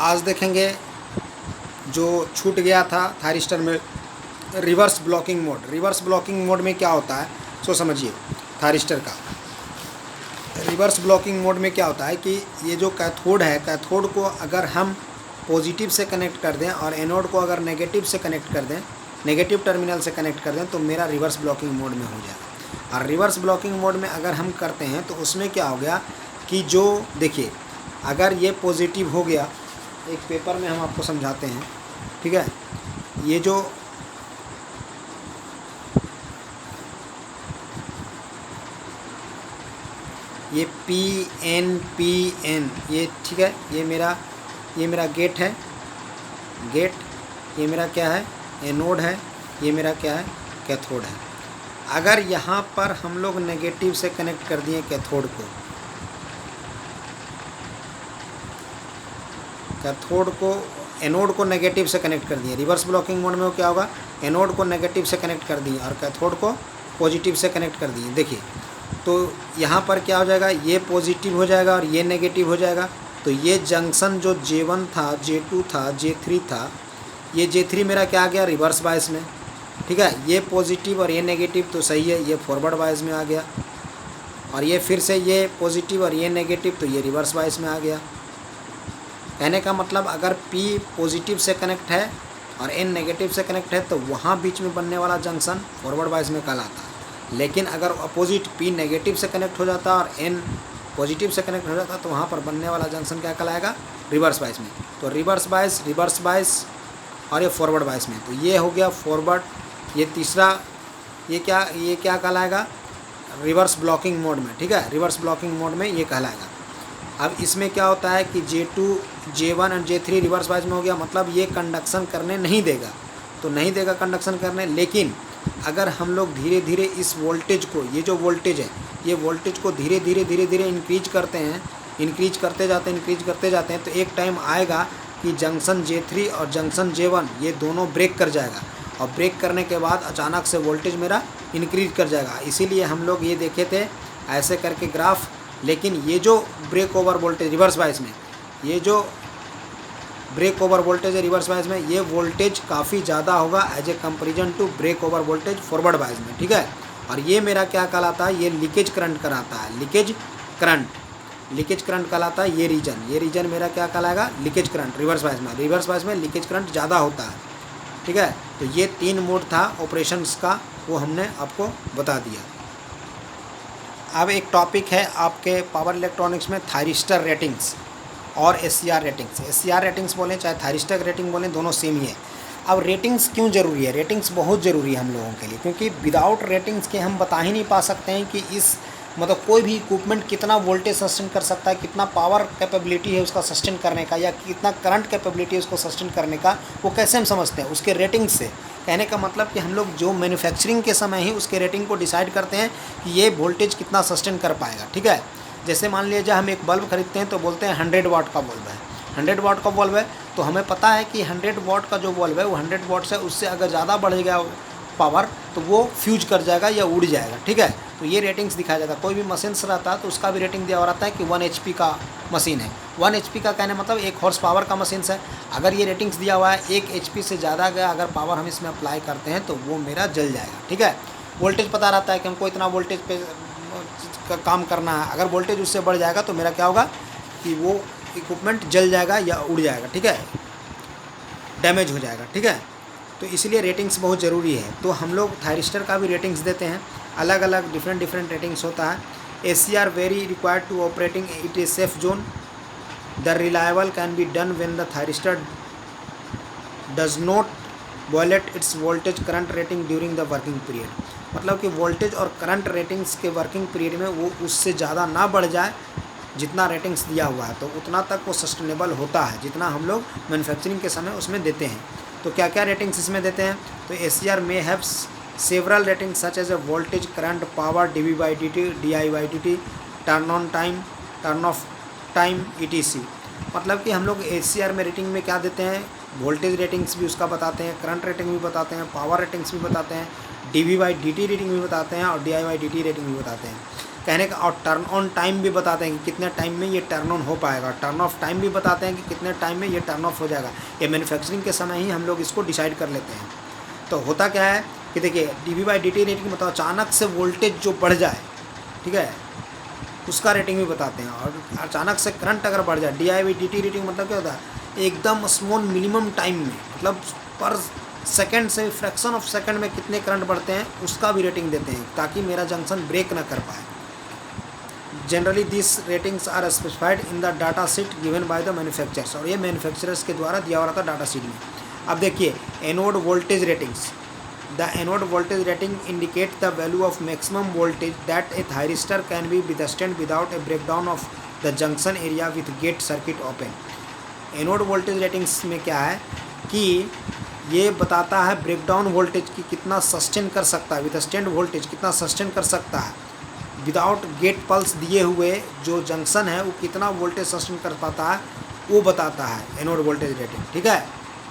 आज देखेंगे जो छूट गया था थायरिस्टर में reverse blocking mode. Reverse blocking mode में क्या होता है सो समझिए। थायरिस्टर का रिवर्स ब्लॉकिंग मोड में क्या होता है कि ये जो कैथोड है, कैथोड को अगर हम पॉजिटिव से कनेक्ट कर दें और एनोड को अगर नेगेटिव से कनेक्ट कर दें, नेगेटिव टर्मिनल से कनेक्ट कर दें, तो मेरा रिवर्स ब्लॉकिंग मोड में हो जाएगा। और रिवर्स ब्लॉकिंग मोड में अगर हम करते हैं तो उसमें क्या हो गया कि जो देखिए अगर ये पॉजिटिव हो गया, एक पेपर में हम आपको समझाते हैं, ठीक है। ये जो ये PN ये ठीक है, ये मेरा गेट है, गेट, ये मेरा क्या है एनोड है, ये मेरा क्या है कैथोड है। अगर यहाँ पर हम लोग नेगेटिव से कनेक्ट कर दिए कैथोड को एनोड को नेगेटिव से कनेक्ट कर दिए, रिवर्स ब्लॉकिंग मोड में क्या होगा, एनोड को नेगेटिव से कनेक्ट कर दिए और कैथोड को पॉजिटिव से कनेक्ट कर दिए। देखिए तो यहाँ पर क्या हो जाएगा, ये पॉजिटिव हो जाएगा और ये नेगेटिव हो जाएगा। तो ये जंक्शन जो J1 था, J2 था, J3 था, ये J3 मेरा क्या आ गया रिवर्स बायस में, ठीक है। ये पॉजिटिव और ये नेगेटिव तो सही है, ये फॉरवर्ड बायस में आ गया। और ये फिर से ये पॉजिटिव और ये नेगेटिव तो ये रिवर्स बायस में आ गया। कहने का मतलब अगर P पॉजिटिव से कनेक्ट है और N नेगेटिव से कनेक्ट है तो वहाँ बीच में बनने वाला जंक्शन फॉरवर्ड बायस में कहलाता है। लेकिन अगर अपोजिट P नेगेटिव से कनेक्ट हो जाता और N पॉजिटिव से कनेक्ट हो जाता तो वहाँ पर बनने वाला जंक्शन क्या कहलाएगा, रिवर्स बायस में। तो रिवर्स बायस और ये फॉरवर्ड बायस में, तो ये हो गया फॉरवर्ड। ये तीसरा ये क्या कहलाएगा, रिवर्स ब्लॉकिंग मोड में, ठीक है। रिवर्स ब्लॉकिंग मोड में ये कहलाएगा। अब इसमें क्या होता है कि J2, J1 और J3 रिवर्स बायस में हो गया, मतलब ये कंडक्शन करने नहीं देगा, तो नहीं देगा कंडक्शन करने। लेकिन अगर हम लोग धीरे धीरे इस वोल्टेज को, ये जो वोल्टेज है, ये वोल्टेज को धीरे धीरे इंक्रीज करते हैं, इंक्रीज करते जाते हैं, तो एक टाइम आएगा कि जंक्शन J3 और जंक्शन J1 ये दोनों ब्रेक कर जाएगा। और ब्रेक करने के बाद अचानक से वोल्टेज मेरा इंक्रीज कर जाएगा। इसीलिए हम लोग ये देखे थे ऐसे करके ग्राफ। लेकिन ये जो break over voltage reverse bias में, ये जो ब्रेक ओवर वोल्टेज है रिवर्स बायस में, ये वोल्टेज काफ़ी ज़्यादा होगा as a comparison to break over voltage forward bias में, ठीक है। और ये मेरा क्या कहलाता है, ये लीकेज करंट कराता है, लीकेज करंट कहलाता है। ये रीजन मेरा क्या कहलाएगा, लीकेज करंट रिवर्स बायस में लीकेज करंट ज़्यादा होता है, ठीक है। तो ये 3 मोड था ऑपरेशंस का, वो हमने आपको बता दिया। अब एक टॉपिक है आपके पावर इलेक्ट्रॉनिक्स में थायरिस्टर रेटिंग्स और SCR रेटिंग्स। SCR रेटिंग्स बोलें चाहे थायरिस्टर रेटिंग बोलें, दोनों सेम ही है। अब रेटिंग्स क्यों ज़रूरी है, रेटिंग्स बहुत ज़रूरी है हम लोगों के लिए, क्योंकि विदाउट रेटिंग्स के हम बता ही नहीं पा सकते हैं कि इस मतलब कोई भी इक्विपमेंट कितना वोल्टेज सस्टेन कर सकता है, कितना पावर कैपेबिलिटी है उसका सस्टेन करने का, या कितना करंट कैपेबिलिटी है उसको सस्टेन करने का, वो कैसे हम समझते हैं, उसके रेटिंग से। कहने का मतलब कि हम लोग जो मैन्युफैक्चरिंग के समय ही उसके रेटिंग को डिसाइड करते हैं कि ये वोल्टेज कितना सस्टेन कर पाएगा, ठीक है। जैसे मान लीजिए हम एक बल्ब खरीदते हैं तो बोलते हैं 100 वाट का बल्ब है, 100 वाट का बल्ब है, तो हमें पता है कि 100 वाट का जो बल्ब है वो 100 वाट से उससे अगर ज़्यादा बढ़ गया पावर तो वो फ्यूज कर जाएगा या उड़ जाएगा, ठीक है। तो ये रेटिंग्स दिखाया जाता है। कोई भी मशीन से रहता है तो उसका भी रेटिंग दिया हुआ रहता है कि 1 HP का मशीन है। 1 HP का कहने मतलब 1 हॉर्स पावर का मशीन है। अगर ये रेटिंग्स दिया हुआ है 1 HP से ज़्यादा का अगर पावर हम इसमें अप्लाई करते हैं तो वो मेरा जल जाएगा, ठीक है। वोल्टेज पता रहता है कि हमको इतना वोल्टेज पे का काम करना है। अगर वोल्टेज उससे बढ़ जाएगा तो मेरा क्या होगा कि वो इक्विपमेंट जल जाएगा या उड़ जाएगा, ठीक है, डैमेज हो जाएगा, ठीक है। तो इसलिए रेटिंग्स बहुत ज़रूरी है। तो हम लोग थायरिस्टर का भी रेटिंग्स देते हैं, अलग अलग डिफरेंट रेटिंग्स होता है। SCR very required to operating it is safe zone, the reliable can be done when the thyristor does not violate its voltage current rating during the working period. मतलब कि voltage और current ratings के working period में वो उससे ज़्यादा ना बढ़ जाए, जितना रेटिंग्स दिया हुआ है तो उतना तक वो सस्टेनेबल होता है, जितना हम लोग मैन्युफैक्चरिंग के समय उसमें देते हैं। तो क्या क्या रेटिंग्स इसमें देते हैं, तो SCR में have several ratings such as a voltage, current, power, dV/dt, di/dt, turn on time, turn off time, etc। मतलब कि हम लोग SCR में रेटिंग में क्या देते हैं, वोल्टेज रेटिंग्स भी उसका बताते हैं, करंट रेटिंग भी बताते हैं, पावर रेटिंग्स भी बताते हैं, dV/dt रेटिंग भी बताते हैं और di/dt रेटिंग भी बताते हैं। कहने का, और टर्न ऑन टाइम भी बताते हैं कि कितने टाइम में ये टर्न ऑन हो पाएगा, टर्न ऑफ टाइम भी बताते हैं कि कितने टाइम में ये टर्न ऑफ हो जाएगा। ये मैन्युफैक्चरिंग के समय ही हम लोग इसको डिसाइड कर लेते हैं। तो होता क्या है कि देखिए dV/dt रेटिंग मतलब अचानक से वोल्टेज जो बढ़ जाए, ठीक है, उसका रेटिंग भी बताते हैं। और अचानक से करंट अगर बढ़ जाए, dI/dt रेटिंग मतलब क्या होता है, एकदम स्मॉल मिनिमम टाइम में, मतलब पर सेकंड से फ्रैक्शन ऑफ सेकंड में कितने करंट बढ़ते हैं उसका भी रेटिंग देते हैं, ताकि मेरा जंक्शन ब्रेक ना कर पाए। Generally this ratings are specified in the data sheet given by the manufacturers, और ये मैन्युफैक्चरर्स के द्वारा दिया हुआ था डाटा शीट में। अब देखिए anode voltage ratings, the anode voltage rating indicate the value of maximum voltage that a thyristor can be withstand without a breakdown of the junction area with gate circuit open. Anode voltage ratings में क्या है कि ये बताता है breakdown voltage की कितना sustain कर सकता है, विथस्टैंड वोल्टेज कितना सस्टेन कर सकता है, विदाउट गेट पल्स दिए हुए जो जंक्शन है वो कितना वोल्टेज सस्टेन कर पाता है, वो बताता है एनोड वोल्टेज रेटिंग। ठीक है,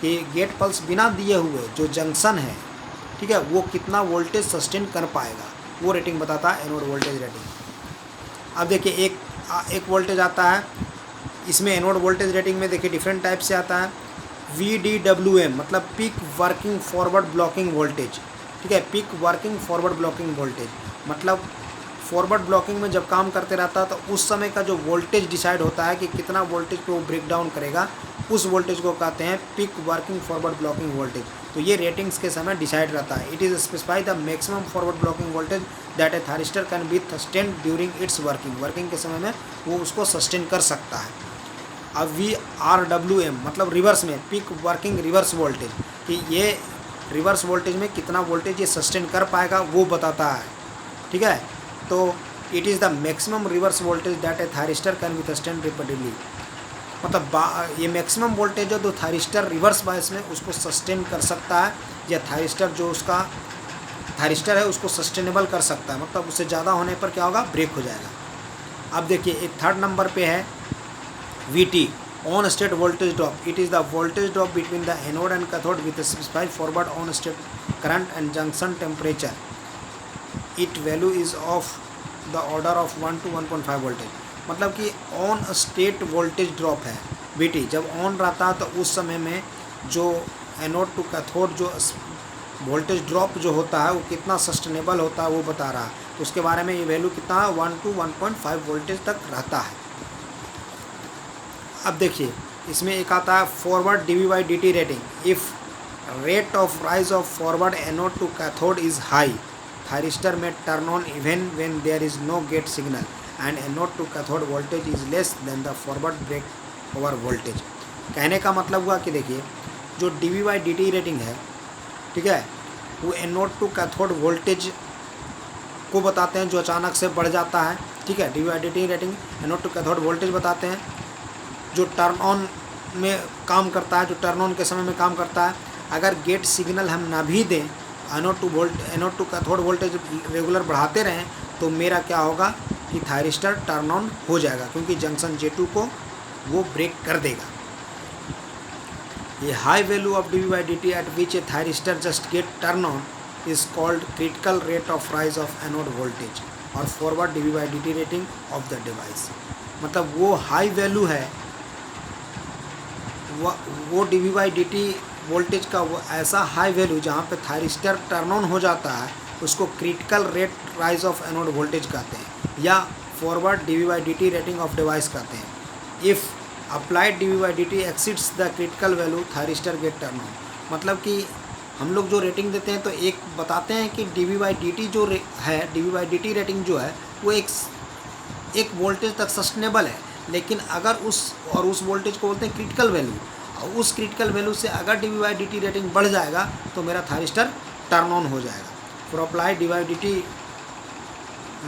कि गेट पल्स बिना दिए हुए जो जंक्शन है, ठीक है, वो कितना वोल्टेज सस्टेन कर पाएगा, वो रेटिंग बताता है एनोड वोल्टेज रेटिंग। अब देखिए एक वोल्टेज आता है इसमें, एनोड वोल्टेज रेटिंग में देखिए डिफरेंट टाइप से आता है। VDWM मतलब peak working forward blocking voltage, ठीक है, peak working forward blocking voltage मतलब फॉरवर्ड ब्लॉकिंग में जब काम करते रहता है तो उस समय का जो वोल्टेज डिसाइड होता है कि कितना वोल्टेज पे वो ब्रेक डाउन करेगा, उस वोल्टेज को कहते हैं peak working forward blocking voltage. तो ये रेटिंग्स के समय डिसाइड रहता है। It is specify the maximum forward blocking voltage that a thyristor can B sustain during its working के समय में वो उसको सस्टेन कर सकता है। अब VRWM मतलब रिवर्स में पीक वर्किंग रिवर्स वोल्टेज, कि ये रिवर्स वोल्टेज में कितना वोल्टेज ये सस्टेन कर पाएगा वो बताता है। ठीक है, तो it is the maximum reverse voltage that a thyristor can B sustain repeatedly, मतलब ये मैक्सिमम वोल्टेज जो थायरिस्टर रिवर्स बायस में उसको सस्टेन कर सकता है, या थायरिस्टर जो उसका थायरिस्टर है उसको सस्टेनेबल कर सकता है, मतलब उससे ज़्यादा होने पर क्या होगा, ब्रेक हो जाएगा। अब देखिए एक थर्ड नंबर पे है VT on state voltage drop. It is the voltage drop between the anode and cathode with specified forward on state current and junction temperature. It value is of the order of 1 to 1.5 voltage, मतलब कि on state voltage drop है VT। जब on रहता है तो उस समय में जो एनोड टू कैथोड जो वोल्टेज ड्रॉप जो होता है वो कितना सस्टेनेबल होता है वो बता रहा है। तो उसके बारे में ये वैल्यू कितना है, 1 to 1.5 वोल्टेज तक रहता है। अब देखिए इसमें एक आता है forward dV/dt rating. If rate of rise of forward anode to cathode is high, thyristor में turn on even when there is no gate signal and anode to cathode voltage is less than the forward break over voltage. कहने का मतलब हुआ कि देखिए जो dV/dt rating है, ठीक है, वो एनोड टू कैथोड वोल्टेज को बताते हैं जो अचानक से बढ़ जाता है। ठीक है, dV/dt rating anode to cathode voltage बताते हैं जो टर्न ऑन में काम करता है, जो टर्न ऑन के समय में काम करता है। अगर गेट सिग्नल हम ना भी दें, anode to cathode voltage regular बढ़ाते रहें, तो मेरा क्या होगा कि थायरिस्टर टर्न ऑन हो जाएगा, क्योंकि जंक्शन J2 को वो ब्रेक कर देगा। ये high value of dV/dt at which a thyristor just gate turn on is called critical rate of rise of anode voltage और forward dV/dt rating of the device. मतलब वो हाई वैल्यू है, वो dV/dt वोल्टेज का वो ऐसा high value जहाँ पे थायरिस्टर टर्न ऑन हो जाता है, उसको critical rate rise of anode voltage कहते हैं, या forward dV/dt rating of device कहते हैं। If applied dV/dt exceeds the critical value thyristor gate turn on. मतलब कि हम लोग जो रेटिंग देते हैं तो एक बताते हैं कि dV/dt जो है, dV/dt रेटिंग जो है वो एक वोल्टेज तक सस्टेनेबल है, लेकिन अगर उस वोल्टेज को बोलते हैं क्रिटिकल वैल्यू, और उस क्रिटिकल वैल्यू से अगर dV/dt रेटिंग बढ़ जाएगा तो मेरा थायरिस्टर टर्न ऑन हो जाएगा। For apply dV/dt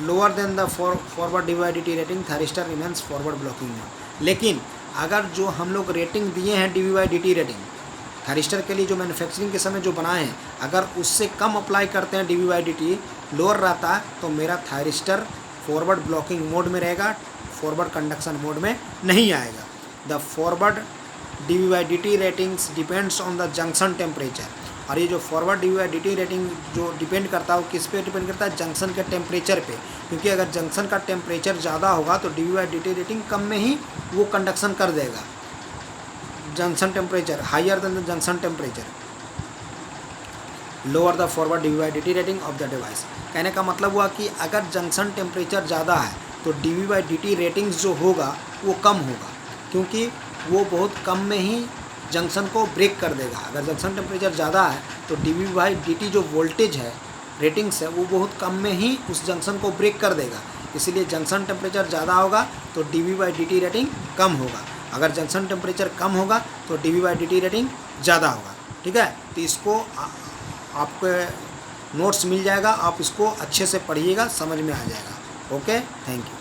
lower than the forward dV/dt rating, thyristor remains forward blocking mode. लेकिन अगर जो हम लोग रेटिंग दिए हैं dV/dt रेटिंग थायरिस्टर के लिए जो मैन्युफैक्चरिंग के समय जो बनाए हैं, अगर उससे कम अप्लाई करते हैं dV/dt लोअर रहता है, तो मेरा थायरिस्टर फॉरवर्ड ब्लॉकिंग मोड में रहेगा, फॉरवर्ड कंडक्शन मोड में नहीं आएगा। The forward dV/dt ratings depends on the junction temperature. और ये जो forward D Y D T rating जो डिपेंड करता है वो किस पे डिपेंड करता है, जंक्शन के टेम्परेचर पे, क्योंकि अगर जंक्शन का टेम्परेचर ज़्यादा होगा तो D Y D T rating कम में ही वो कंडक्शन कर देगा। Junction temperature higher then the junction temperature lower the forward D Y D T rating of the device. कहने का मतलब हुआ कि अगर जंक्शन टेम्परेचर ज़्यादा है तो D V by D T ratings जो होगा वो कम होगा, क्योंकि वो बहुत कम में ही जंक्शन को ब्रेक कर देगा। अगर जंक्शन टेम्परेचर ज़्यादा है तो D V by D T जो वोल्टेज है रेटिंग्स है वो बहुत कम में ही उस जंक्शन को ब्रेक कर देगा। इसीलिए जंक्शन टेम्परेचर ज़्यादा होगा तो D V by D T rating कम होगा, अगर जंक्शन टेम्परेचर कम होगा तो D V by D T rating ज़्यादा होगा। ठीक है, तो इसको आपके नोट्स मिल जाएगा, आप इसको अच्छे से पढ़िएगा, समझ में आ जाएगा। Okay, thank you.